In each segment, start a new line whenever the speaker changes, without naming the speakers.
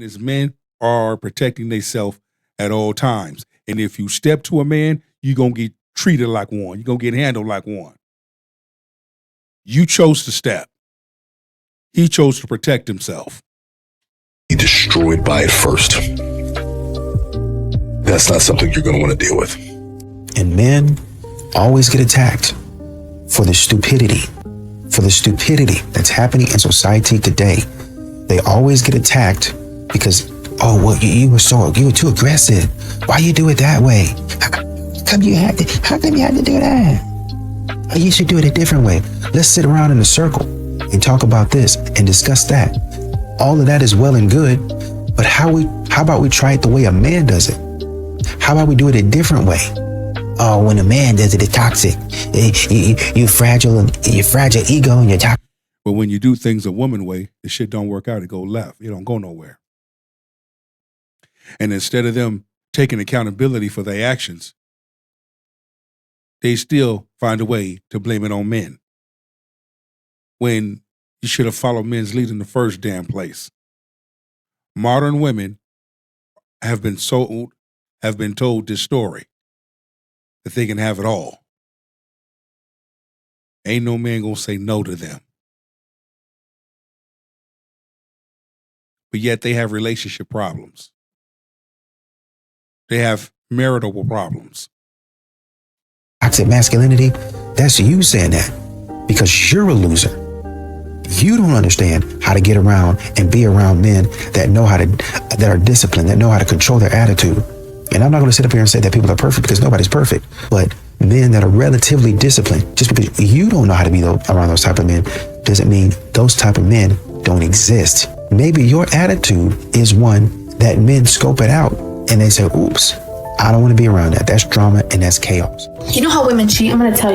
As men are protecting themselves at all times. And if you step to a man, you're going to get treated like one. You're going to get handled like one. You chose to step. He chose to protect himself.
Be destroyed by it first. That's not something you're going to want to deal with.
And men always get attacked for the stupidity that's happening in society today. They always get attacked because, oh, well, you were too aggressive. Why you do it that way? How come you had to do that? You should do it a different way. Let's sit around in a circle and talk about this and discuss that. All of that is well and good, but how about we try it the way a man does it? How about we do it a different way? Oh, when a man does it, it's toxic. You're fragile and your fragile ego and your toxic.
But when you do things a woman way, the shit don't work out. It go left. It don't go nowhere. And instead of them taking accountability for their actions, they still find a way to blame it on men. When you should have followed men's lead in the first damn place. Modern women have been told this story, that they can have it all. Ain't no man gonna say no to them. But yet they have relationship problems. They have marital problems.
Toxic masculinity, that's you saying that because you're a loser. You don't understand how to get around and be around men that are disciplined, that know how to control their attitude. And I'm not going to sit up here and say that people are perfect because nobody's perfect, but men that are relatively disciplined, just because you don't know how to be around those type of men doesn't mean those type of men don't exist. Maybe your attitude is one that men scope it out and they say, oops, I don't want to be around that. That's drama and that's chaos.
You know how women cheat? I'm going to tell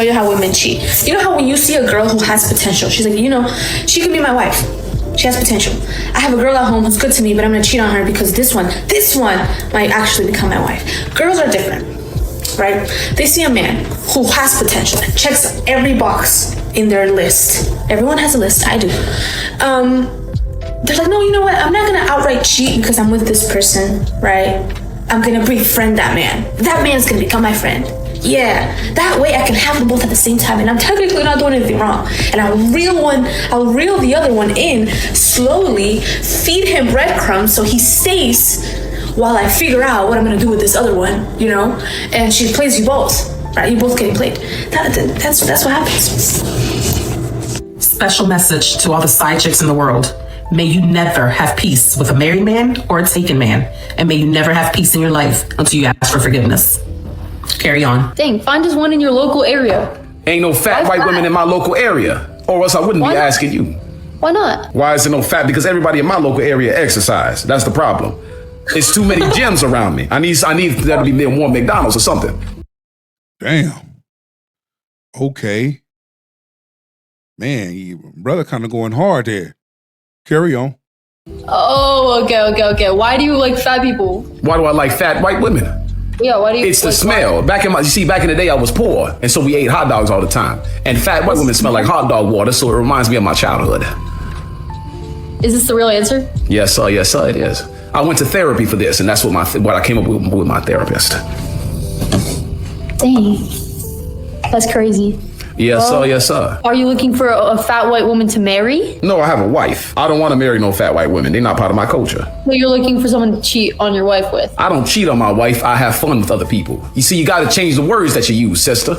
you how women cheat. You know how when you see a girl who has potential, she's like, she could be my wife. She has potential. I have a girl at home who's good to me, but I'm going to cheat on her because this one might actually become my wife. Girls are different, right? They see a man who has potential, checks every box in their list. Everyone has a list. I do. They're like, no, you know what? I'm not going to outright cheat because I'm with this person, right? I'm going to befriend that man. That man's going to become my friend. Yeah, that way I can have them both at the same time and I'm technically not doing anything wrong. And I'll reel the other one in, slowly feed him breadcrumbs so he stays while I figure out what I'm gonna do with this other one, and she plays you both, right? You both getting played. That's what happens.
Special message to all the side chicks in the world. May you never have peace with a married man or a taken man. And may you never have peace in your life until you ask for forgiveness. Carry on.
Dang, find just one in your local area.
Ain't no fat white women in my local area, or else I wouldn't be asking you.
Why not?
Why is there no fat? Because everybody in my local area exercise. That's the problem. It's too many gyms around me. I need there to be near more McDonald's or something.
Damn. Okay. Man, brother kind of going hard there. Carry on.
Oh, okay. Why do you like fat people?
Why do I like fat white women?
Yeah, why do you?
It's the smell. Back in the day I was poor, and so we ate hot dogs all the time. And fat white women smell like hot dog water, so it reminds me of my childhood.
Is this the real answer?
Yes, sir, it is. I went to therapy for this, and that's what I came up with my therapist.
Dang, that's crazy.
Yes, sir.
Are you looking for a fat white woman to marry?
No, I have a wife. I don't want to marry no fat white women. They're not part of my culture.
So you're looking for someone to cheat on your wife with?
I don't cheat on my wife. I have fun with other people. You see, you got to change the words that you use, sister.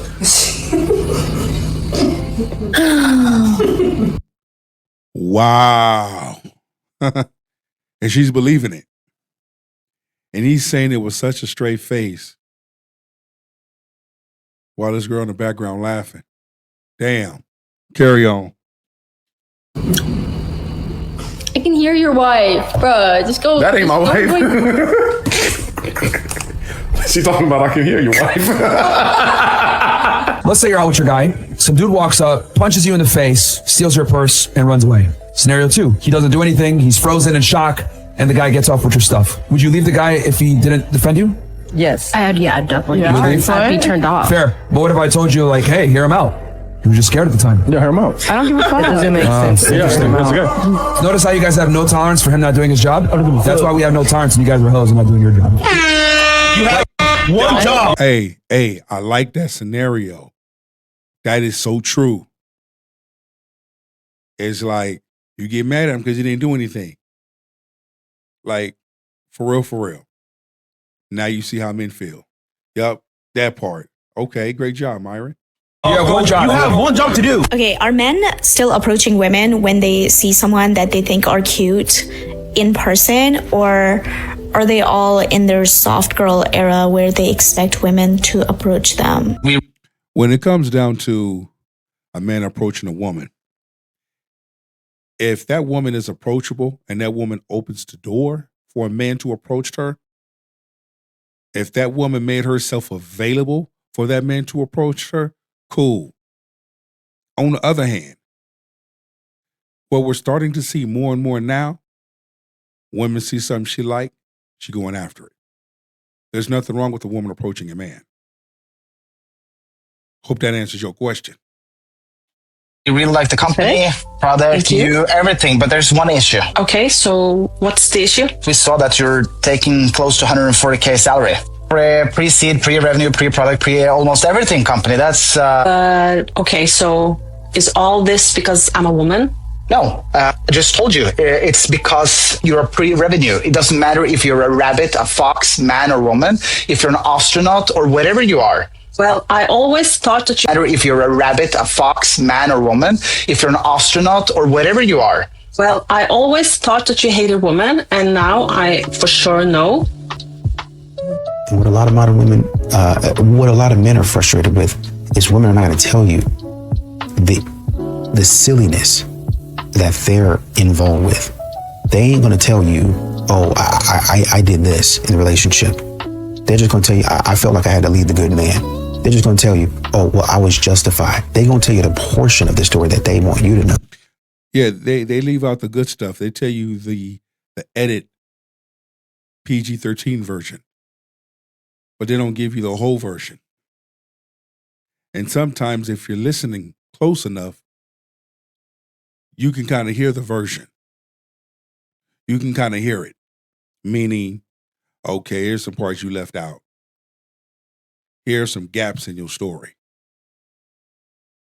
Wow. And she's believing it. And he's saying it with such a straight face while this girl in the background laughing. Damn. Carry on.
I can hear your wife, bruh. Just go.
That ain't my wife. She's talking about I can hear your wife.
Let's say you're out with your guy. Some dude walks up, punches you in the face, steals your purse, and runs away. Scenario 2, he doesn't do anything. He's frozen in shock, and the guy gets off with your stuff. Would you leave the guy if he didn't defend you?
Yes. I'd definitely
I'd
be turned off.
Fair. But what if I told you, like, hey, hear him out? He was just scared at the time.
Yeah, hear him out.
I don't give a fuck.
It doesn't make sense.
Yeah, that's good.
Notice how you guys have no tolerance for him not doing his job? That's why we have no tolerance when you guys are hoes and not doing your job.
You have one job.
Hey, I like that scenario. That is so true. It's like you get mad at him because he didn't do anything. Like, for real. Now you see how men feel. Yup, that part. Okay, great job, Myron.
You have one job. You have one job to do.
Okay, are men still approaching women when they see someone that they think are cute in person, or are they all in their soft girl era where they expect women to approach them?
When it comes down to a man approaching a woman, if that woman is approachable and that woman opens the door for a man to approach her, if that woman made herself available for that man to approach her, cool. On the other hand, what we're starting to see more and more now, women see something she like, she going after it. There's nothing wrong with a woman approaching a man. Hope that answers your question.
You really like the company, product, you, everything, but there's one issue.
Okay, so what's the issue?
We saw that you're taking close to 140K salary. For a pre-seed, pre-revenue, pre-product, pre-almost everything company. That's...
Okay, so is all this because I'm a woman?
No, I just told you. It's because you're a pre-revenue. It doesn't matter if you're a rabbit, a fox, man or woman, if you're an astronaut or whatever you are.
Well, I always thought that you...
Matter if you're a rabbit, a fox, man or woman, if you're an astronaut or whatever you are.
Well, I always thought that you hated women, and now I for sure know.
And what a lot of modern women, what a lot of men are frustrated with is women are not going to tell you the silliness that they're involved with. They ain't going to tell you, oh, I did this in the relationship. They're just going to tell you, I felt like I had to leave the good man. They're just going to tell you, oh, well, I was justified. They're going to tell you the portion of the story that they want you to know.
Yeah, they leave out the good stuff. They tell you the edit PG-13 version, but they don't give you the whole version. And sometimes if you're listening close enough, you can kind of hear the version. You can kind of hear it, meaning, okay, here's some parts you left out. Here are some gaps in your story.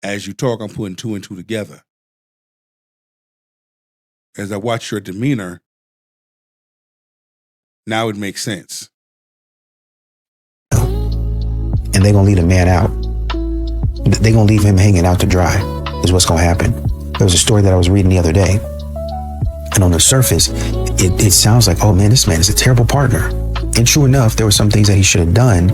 As you talk, I'm putting two and two together. As I watch your demeanor, now it makes sense.
And they're going to leave a man out. They're going to leave him hanging out to dry, is what's going to happen. There was a story that I was reading the other day, and on the surface, it sounds like, oh man, this man is a terrible partner. And true enough, there were some things that he should have done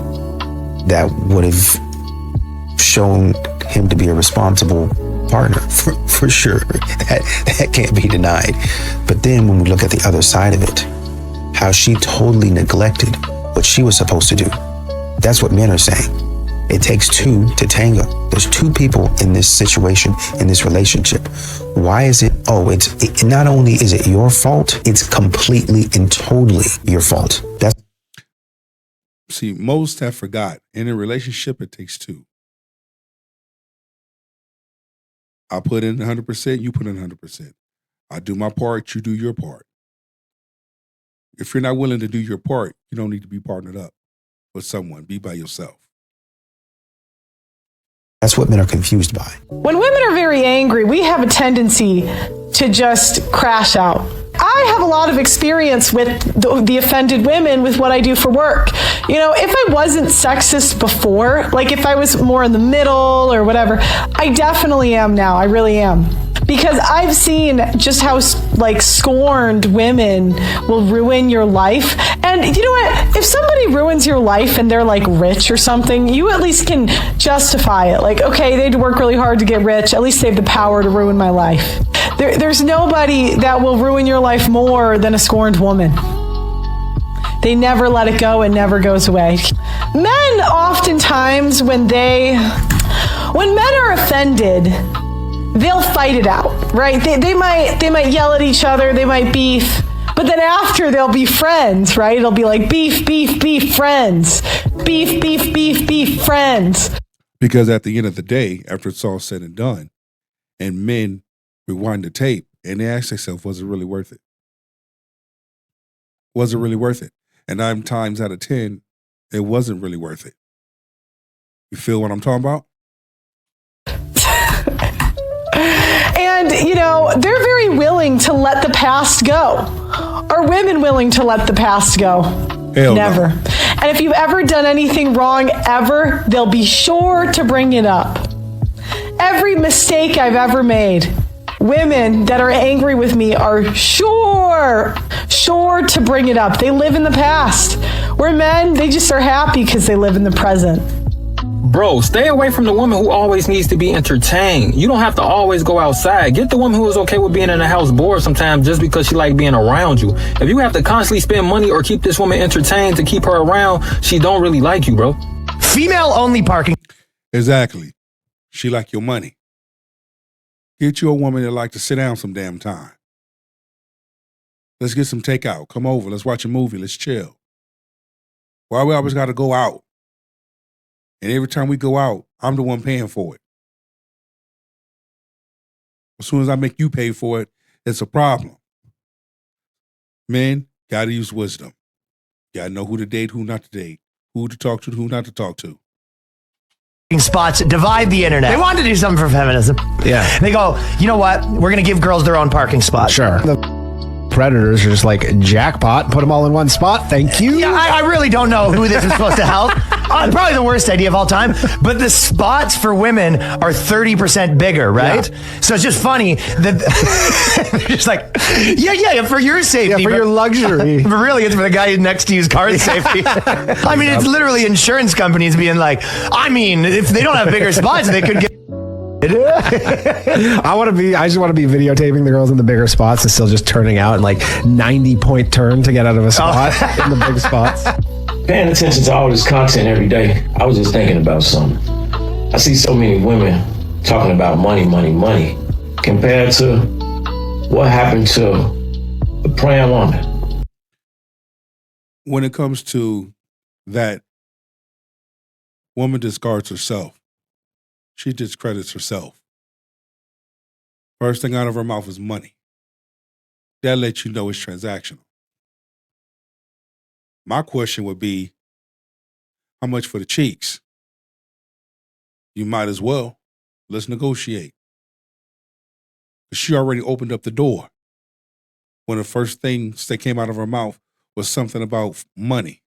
that would have shown him to be a responsible partner, for sure. That can't be denied. But then when we look at the other side of it, how she totally neglected what she was supposed to do. That's what men are saying. It takes two to tango. There's two people in this situation, in this relationship. Why is it? Oh, it not only is it your fault, it's completely and totally your fault.
See, most have forgot. In a relationship, it takes two. I put in 100%, you put in 100%. I do my part, you do your part. If you're not willing to do your part, you don't need to be partnered up with someone. Be by yourself.
That's what men are confused by.
When women are very angry, we have a tendency to just crash out. I have a lot of experience with the offended women with what I do for work. You know, if I wasn't sexist before, like if I was more in the middle or whatever, I definitely am now. I really am. Because I've seen just how like scorned women will ruin your life. And you know what? If somebody ruins your life and they're like rich or something, you at least can justify it. Like, okay, they had to work really hard to get rich. At least they have the power to ruin my life. There's nobody that will ruin your life more than a scorned woman. They never let it go. It never goes away. Men oftentimes, when men are offended, they'll fight it out, right? They might yell at each other, they might beef, but then after they'll be friends, right? It'll be like beef, beef, beef, friends. Beef, beef, beef, beef, friends.
Because at the end of the day, after it's all said and done, and men rewind the tape and they ask themselves, was it really worth it? Was it really worth it? And 9 times out of 10, it wasn't really worth it. You feel what I'm talking about?
And, you know, they're very willing to let the past go. Are women willing to let the past go?
Hell
Never.
no.
And if you've ever done anything wrong ever, they'll be sure to bring it up. Every mistake I've ever made, women that are angry with me are sure to bring it up. They live in the past. Where men, they just are happy because they live in the present.
Bro, stay away from the woman who always needs to be entertained. You don't have to always go outside. Get the woman who is okay with being in the house bored sometimes just because she like being around you. If you have to constantly spend money or keep this woman entertained to keep her around, she don't really like you, bro.
Female only parking.
Exactly. She like your money. Get you a woman that like to sit down some damn time. Let's get some takeout. Come over. Let's watch a movie. Let's chill. Why we always got to go out? And every time we go out, I'm the one paying for it. As soon as I make you pay for it, it's a problem. Men, gotta use wisdom. Gotta know who to date, who not to date, who to talk to, who not to talk to.
Spots divide the internet. They want to do something for feminism.
Yeah.
They go, you know what? We're going to give girls their own parking spot.
Sure. The predators are just like jackpot, put them all in one spot. Thank you.
Yeah, I really don't know who this is supposed to help. Probably the worst idea of all time. But the spots for women are 30% bigger, right? Yeah. So it's just funny that they're just like, yeah, for your safety.
Yeah, for your luxury.
But really, it's for the guy next to you's car's safety. I mean, it's literally insurance companies being like, I mean, if they don't have bigger spots, they could get.
I just want to be videotaping the girls in the bigger spots and still just turning out and like 90-point turn to get out of a spot in the big spots.
Paying attention to all this content every day, I was just thinking about something. I see so many women talking about money compared to what happened to the praying woman.
When it comes to that, woman discards herself. She discredits herself. First thing out of her mouth is money. That lets you know it's transactional. My question would be, how much for the cheeks? You might as well. Let's negotiate. She already opened up the door when the first things that came out of her mouth was something about money.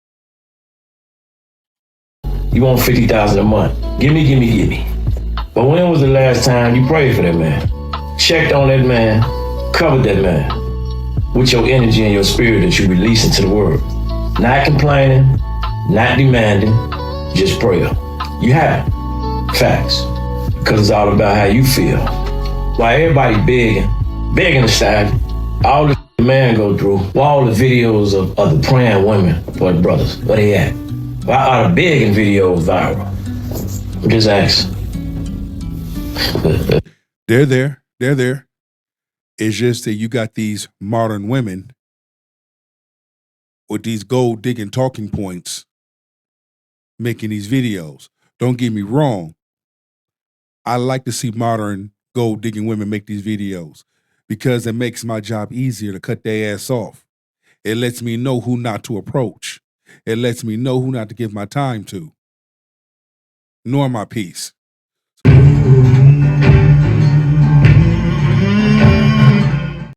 You want $50,000 a month. Give me. But when was the last time you prayed for that man? Checked on that man, covered that man with your energy and your spirit that you release into the world. Not complaining, not demanding, just prayer. You haven't. Facts. Because it's all about how you feel. While everybody begging to start, all the man go through, all the videos of the praying women for the brothers, where they at? Why are the begging videos viral? I'm just asking.
They're there. It's just that you got these modern women with these gold digging talking points making these videos. Don't get me wrong. I like to see modern gold digging women make these videos because it makes my job easier to cut their ass off. It lets me know who not to approach. It lets me know who not to give my time to, nor my peace.